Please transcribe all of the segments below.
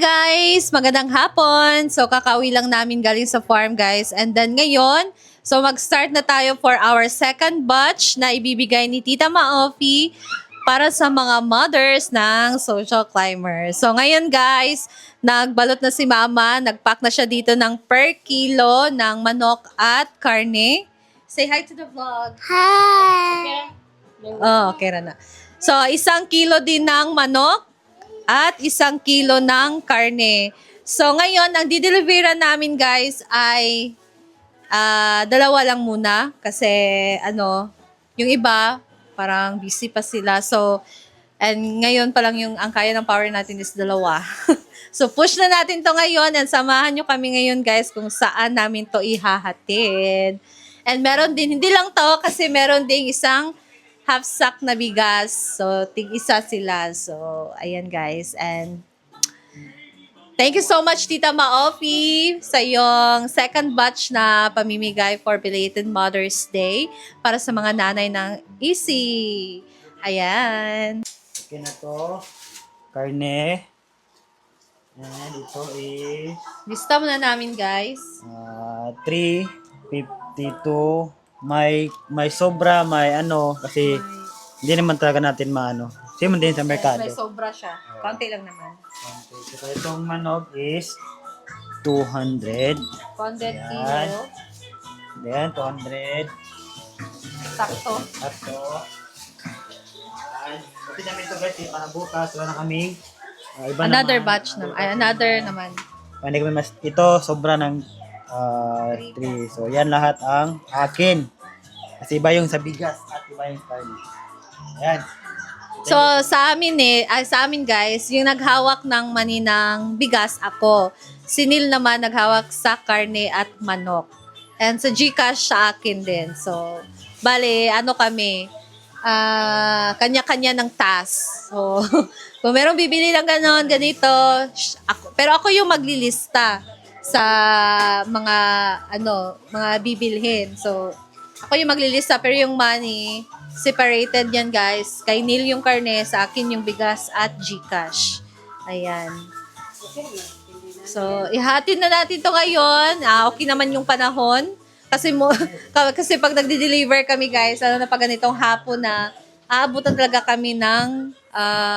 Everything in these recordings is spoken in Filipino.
guys! Magandang hapon! So, kakauwi lang namin galing sa farm, guys. And then ngayon, so mag-start na tayo for our second batch na ibibigay ni Tita Maofi para sa mga mothers ng social climbers. So, ngayon guys, nagbalot na si Mama. Nag-pack na siya dito ng per kilo ng manok at karne. Say hi to the vlog. Hi! Oh, okay na. So, 1 kilo din ng manok at 1 kilo ng karne. So, ngayon, ang dideliveran namin, guys, ay 2 lang muna. Kasi, yung iba, parang busy pa sila. So, and ngayon pa lang ang kaya ng power natin is 2. So, push na natin to ngayon and samahan nyo kami ngayon, guys, kung saan namin to ihahatid. And meron din, hindi lang to, kasi meron ding isang half sack na bigas. So, tig-isa sila. So, ayan guys. And thank you so much, Tita Maofi, sa iyong second batch na pamimigay for belated Mother's Day para sa mga nanay ng Easy. Ayan. Okay na to. Karne. And ito is Lista muna namin, guys. 352. May sobra, may kasi hindi naman talaga natin maano. Same din sa merkado. May sobra siya. Konti lang naman. Okay. So itong manok is 200. 100 Ayan. kilo. Then 200. Sakto. Tatlo. Ayan. Buti namin ito guys, para bukas wala na kaming iba Another naman. batch naman. Ay, another naman. Hindi kami ito sobra ng 3. So yan lahat ang akin. Kasi iba yung sa bigas at iba yung sa karne. Ayan. So, sa amin guys, yung naghawak ng maninang bigas ako. Si Neil naman naghawak sa karne at manok. And sa GCash sa akin din. So, bale, kami, kanya-kanya ng task. So, kung merong bibili ng ganon, ganito, pero ako yung maglilista sa mga, mga bibilhin. So, ako yung maglilista, pero yung money, separated yan guys. Kay Neil yung karne, sa akin yung bigas at GCash. Ayan. So, ihatid na natin to ngayon. Okay naman yung panahon. Kasi kasi pag nagde-deliver kami guys, na pag ganitong hapon na, aabutan talaga kami ng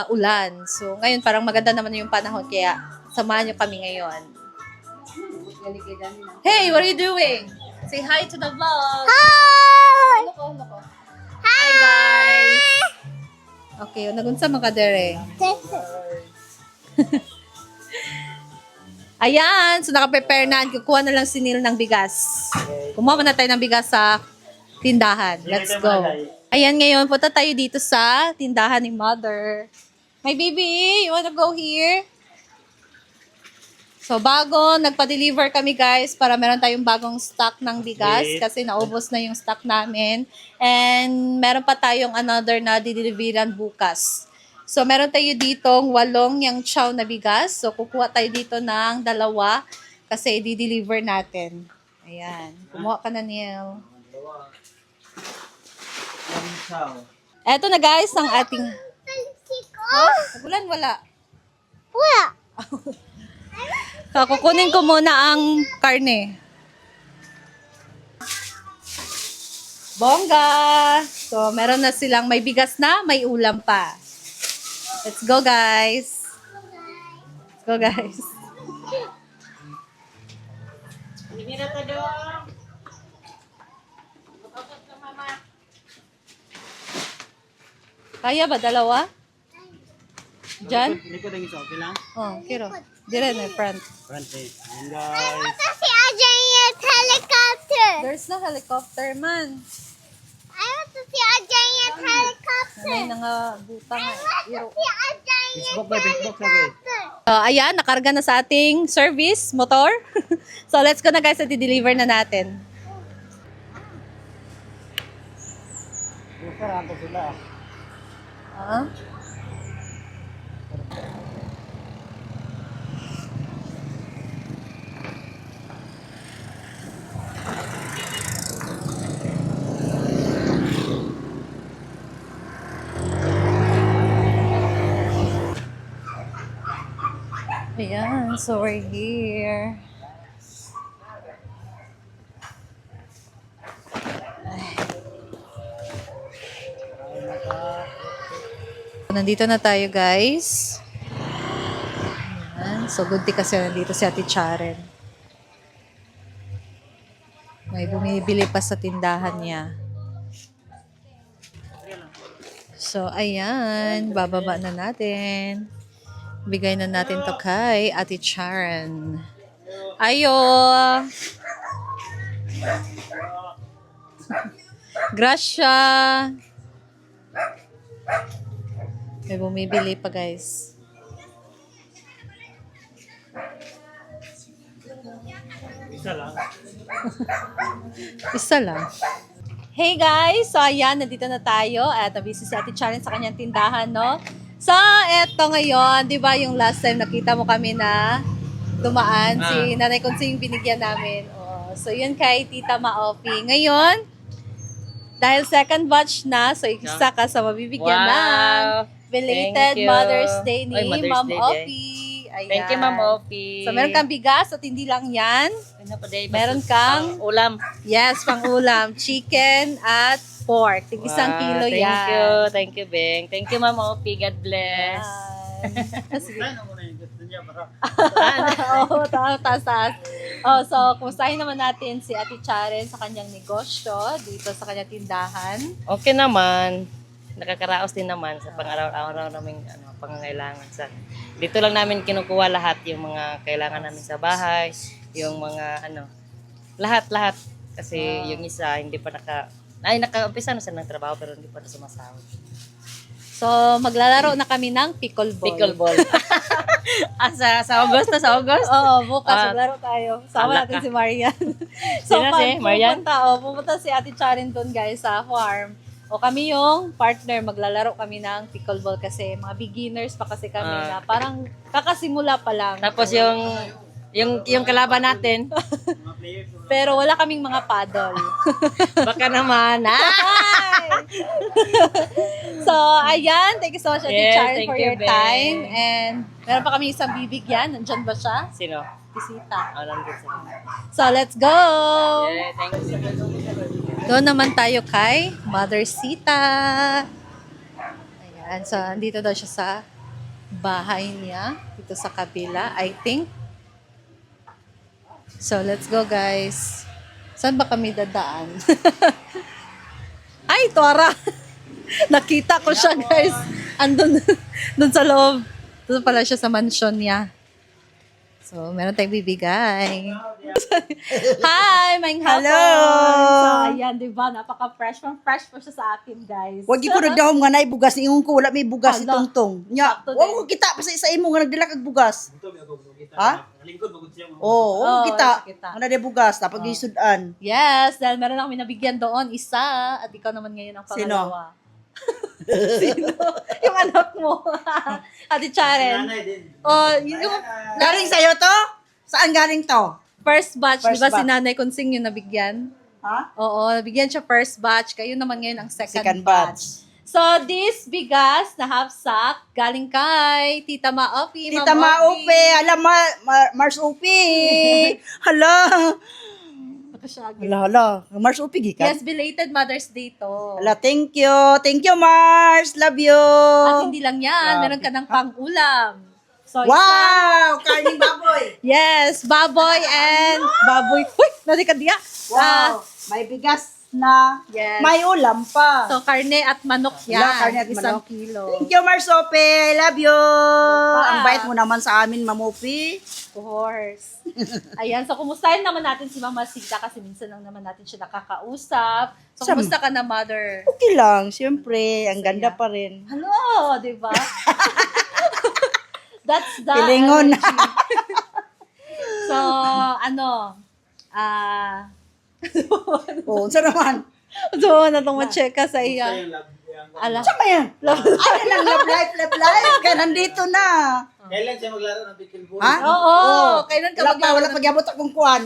ulan. So, ngayon parang maganda naman yung panahon. Kaya, samahan nyo kami ngayon. Hey, what are you doing? Say hi to the vlog. Hi! Loko. Hi guys. Okay, nagunsa makadere. Ayan, so naka-prepare na. Kukuha na lang si Neil ng bigas. Kumuha na tayo ng bigas sa tindahan. Let's go. Ayan, ngayon punta tayo dito sa tindahan ni Mother. My baby, you wanna go here? So, nagpa-deliver kami guys para meron tayong bagong stock ng bigas kasi naubos na yung stock namin. And meron pa tayong another na dideliveran bukas. So, meron tayo ditong 8 yung chow na bigas. So, kukuha tayo dito ng 2 kasi i-deliver natin. Ayan. Kumuha ka na, Neil. Eto na guys, ang ating... Ulan, wala. Wala. So, kukunin ko muna ang karne. Bongga! So, meron na silang may bigas na, may ulam pa. Let's go, guys. Let's go, guys. Kaya ba? 2? Diyan? Likod ang isa, okay lang? Oh, kiro. Dire na, front. Front eh. Ayan I want guys. to see a giant helicopter. There's no helicopter, man. I want to see a giant helicopter. Ano yung nga butang I want to iro. see a giant Facebook na, Facebook na guys. helicopter. So, ayan, nakarga na sa ating service, motor. So, let's go na guys at i-deliver na natin. Buka ako sila. Ah? Ayan. Ayan, so we're here. Nandito na tayo, guys. Ayan. So, good kasi nandito si Ate Charen. May bumibili pa sa tindahan niya. So, ayan. Bababa na natin. Bigay na natin to kay Ate Charen. Ayo! Gracia! May bumibili pa, guys. Isa lang. Hey guys! So ayan, nandito na tayo at nabisi si Ate Charen sa kanyang tindahan, no? So, eto ngayon, di ba yung last time nakita mo kami na dumaan, si Nanay Consing binigyan namin. Oh, so yun kay Tita Maopi. Ngayon, dahil second batch na, so isa ka sa mabibigyan ng belated Thank you. Mother's Day ni Ay, Mother's Ma'am Day, Opi. Ayan. Thank you, Ma'am Opi. So, meron kang bigas at hindi lang yan. Meron kang, ulam. yes, pang-ulam, chicken at pork. Tig isang kilo thank yan. you. Thank you, Beng. Thank you, Ma'am Opi. God bless. Oo, taas. Oh, so, kumustahin naman natin si Ate Charen sa kanyang negosyo dito sa kanyang tindahan. Okay naman. Nakakaraos din naman sa pang-araw-araw naming pangangailangan. Dito lang namin kinukuha lahat yung mga kailangan namin sa bahay, yung mga lahat-lahat. Kasi yung isa hindi pa naka-umpisa na siya ng trabaho pero hindi pa na sumasahod. So, maglalaro na kami ng pickleball. Pickleball. sa August na, sa August? Oo, bukas maglaro tayo. Sama natin si Marian. So, Sino si Marian? Pupunta si Ate Charen doon, guys, sa farm. O kami yung partner, maglalaro kami ng pickleball kasi mga beginners pa kasi kami na parang kakasimula pa lang. Tapos yung kalaban natin, Pero wala kaming mga paddle. baka naman, So, ayan. Thank you so much, Ate Yes, Charen, thank for you, your Beng. time. And meron pa kami isang bibigyan. Nandyan ba siya? Sino? Bisita. Nandun siya. So, let's go! Yeah, thank you. Doon naman tayo kay Mother Sita. Ayan. So, andito daw siya sa bahay niya. Dito sa kabila, I think. So, let's go, guys. Saan ba kami dadaan? Ay, Tora! Nakita ko siya, guys. Andun dun sa loob. Doon pala siya sa mansion niya. So, meron tayong bibigay. Hi, Maing Hapon! Hello! So, ayan, di ba? Napaka-fresh. Fresh po siya sa akin, guys. Wag ko nagdahom nga na bugas ni ingon ko wala may bugas Hala. itong tong. Nya, Sakto wag din. ko kita pa sa imo nga nagdala kag bugas. Ha? Oo, Oo, wag kita. kita. Nga na bugas tapos gisudan. Yes, dahil meron kami nabigyan doon, isa, at ikaw naman ngayon ang pangalawa. Sino? Yung anak mo. Ate Charen. Oh, yung Galing sa'yo to? Saan galing to? first batch, di First ba si batch. Nanay Consing yung nabigyan? Ha? Oo, nabigyan siya first batch. Kayo naman ngayon ang second, Second batch. batch. So, this bigas na half sack, galing kay Tita Maopi. Tita Maupe, alam Mars Upi. Hala. Hala. Mars Upi gikan. Yes, belated Mother's Day to. Hala, thank you. Thank you, Mars. Love you. At hindi lang yan, meron ka ng pang-ulam. So, Wow! Karning baboy. yes, baboy and baboy. Uy, nadi ka diya. Wow. May bigas na. Yes. May ulam pa. So, karne at manok yan. Wala, karne at Isang manok. kilo. Thank you, Marsope. I love you. Ang bait mo naman sa amin, Mamupi. Of course. Ayan, so kumustahin naman natin si Mama Sita kasi minsan lang naman natin siya nakakausap. So, Sam- kumusta ka na, Mother? Okay lang, siyempre. Ang ganda pa rin. Hello, di ba? That's the Pilingon. energy. So, Oo, saan naman? so, na itong macheka sa iya. Ala. Saan ba yan? Ano lang, love life. Kaya nandito na. Kailan siya maglaro ng pickleball? Ha? Oo, kailan ka Wala pa, maglaro wala ng- pagyabot akong kuhan.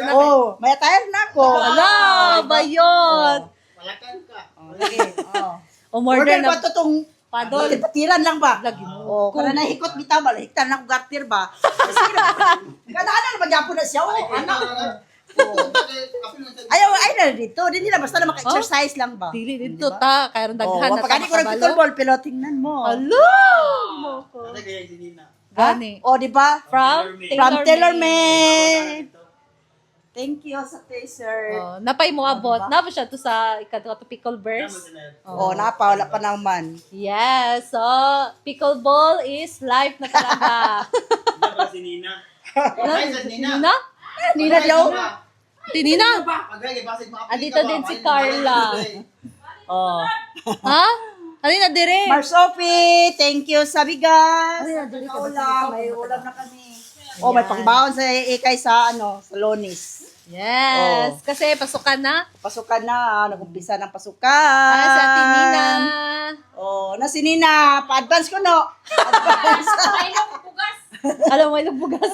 Oo, may attire na ako. Ala, bayot. Palakan ka. Okay, oo. Umorder Order na. ba ito itong Padol. Tiran lang ba? Lagi mo. Oh, kana nahikot bitaw ba? Hiktan na ko garter ba? Sige na. Kadaan na magyapon na siya. Oh, anak. Ayaw, ay na dito. Di nila basta na maka-exercise lang ba? Dili dito ta, kaya ron Oh, daghan na pagkani ko ng pickleball, pero tingnan mo. Hello! Gani. Oh, di ba? From TaylorMade. Thank you sa taser. Oh, napay mo abot. Napa siya to sa ikaduha to pickleball. Oh, napa, wala pa naman. Yes. So, pickleball is life na talaga. Si Nina. Nina? Nina daw. Tinina? Andito din si Carla. Oh. Ha? Halina dire. Marsopi, thank you sa bigas. Ulam, may ulam na kami. Oh, may pangbaon sa ikay sa sa Lonis. Yes. Kasi pasukan na. Pasukan na, nag-umpisa ng pasukan. Sa Tinina. Oh, na si Nina, pa-advance ko no. Advance. Alam mo, ilang bugas.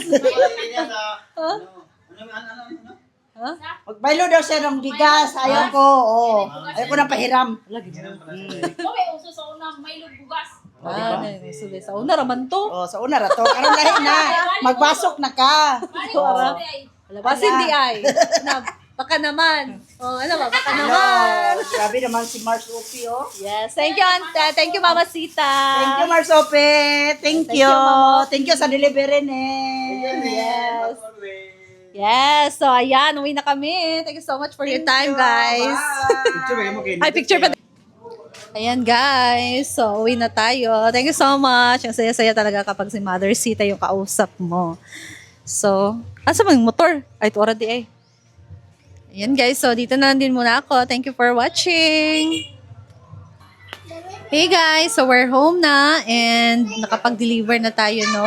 Ha? Magbaylo daw siya ng bigas. Ayaw ko. Oh. Ayaw ko ng pahiram. Ah, sulit. Sa una raman to. Oh, sa una rato. Karon lahi na. Magbasok na ka. Ara. Basin di ay. Baka naman. Oh, ano ba? Baka naman. Oh, grabe naman si Marsopi, oh. Yes. Thank you, Ante. Thank you, Mama Sita. Thank you, Marsopi. Thank you. Mama. Thank you sa delivery ni. Yes. Yes. So, ayan. Uwi na kami. Thank you so much for your time, guys. Ay, picture pa. Ayan, guys. So, uwi na tayo. Thank you so much. Ang saya-saya talaga kapag si Mother Sita yung kausap mo. So, asa bang motor? Ay, ito already eh. Ayan, guys. So, dito na lang din muna ako. Thank you for watching. Hey guys, so we're home na and nakapag-deliver na tayo, no?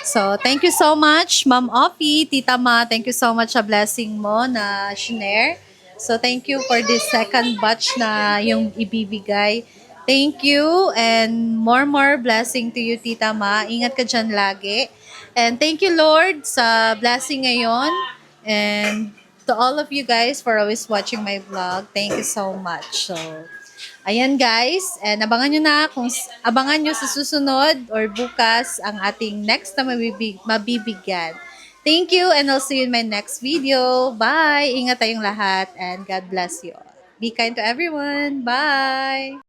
So, thank you so much, Ma'am Offie, Tita Ma. Thank you so much sa blessing mo na shinare. So, thank you for this second batch na yung ibibigay. Thank you and more blessing to you, Tita Ma. Ingat ka dyan lagi. And thank you, Lord, sa blessing ngayon. And to all of you guys for always watching my vlog. Thank you so much. So, ayan guys, and abangan nyo sa susunod or bukas ang ating next na mabibigyan. Thank you and I'll see you in my next video. Bye! Ingat tayong lahat and God bless you all. Be kind to everyone. Bye!